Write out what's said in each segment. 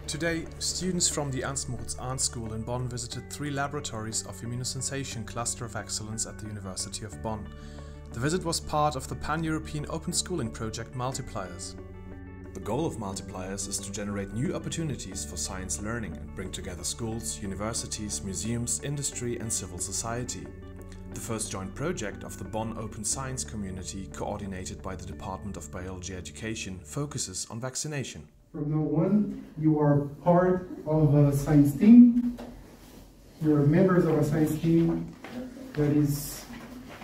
Today, students from the Ernst-Moritz-Arndt School in Bonn visited 3 laboratories of ImmunoSensation Cluster of Excellence at the University of Bonn. The visit was part of the pan-European open schooling project MULTIPLIERS. The goal of MULTIPLIERS is to generate new opportunities for science learning and bring together schools, universities, museums, industry and civil society. The first joint project of the Bonn Open Science Community, coordinated by the Department of Biology Education, focuses on vaccination. From now on, you are part of a science team. You are members of a science team that is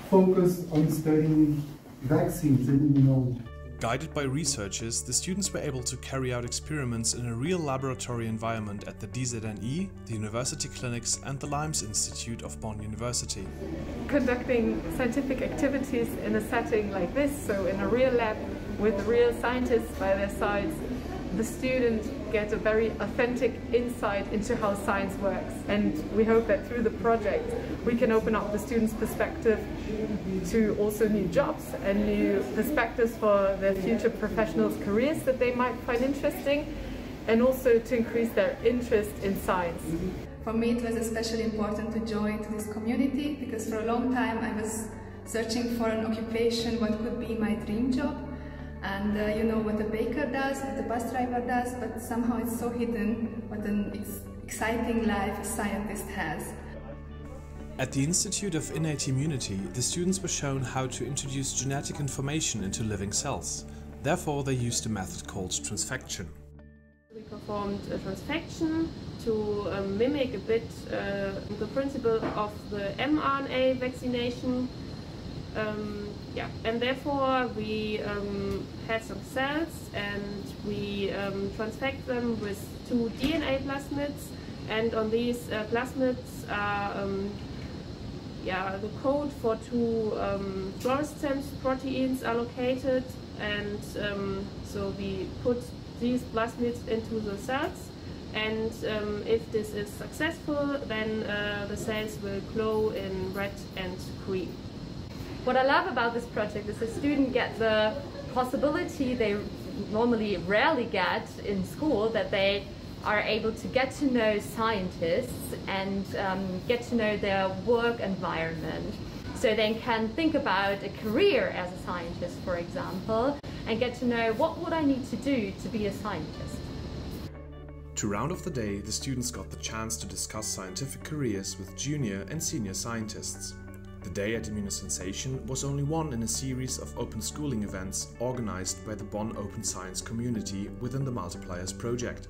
focused on studying vaccines and immunology. Guided by researchers, the students were able to carry out experiments in a real laboratory environment at the DZNE, the University Clinics and the Limes Institute of Bonn University. Conducting scientific activities in a setting like this, so in a real lab with real scientists by their sides, the students get a very authentic insight into how science works. And we hope that through the project we can open up the students' perspective to also new jobs and new perspectives for their future professionals' careers that they might find interesting, and also to increase their interest in science. For me it was especially important to join this community because for a long time I was searching for an occupation, what could be my dream job. And you know what a baker does, what a bus driver does, but somehow it's so hidden what an exciting life a scientist has. At the Institute of Innate Immunity, the students were shown how to introduce genetic information into living cells. Therefore, they used a method called transfection. We performed a transfection to mimic a bit the principle of the mRNA vaccination. And therefore we had some cells and we transfect them with 2 DNA plasmids, and on these plasmids are the code for 2 fluorescence proteins are located, and so we put these plasmids into the cells, and if this is successful, then the cells will glow in red and green. What I love about this project is the student get the possibility they normally rarely get in school, that they are able to get to know scientists and get to know their work environment. So they can think about a career as a scientist, for example, and get to know what would I need to do to be a scientist. To round off the day, the students got the chance to discuss scientific careers with junior and senior scientists. The day at ImmunoSensation was only one in a series of open schooling events organized by the Bonn Open Science Community within the MULTIPLIERS project.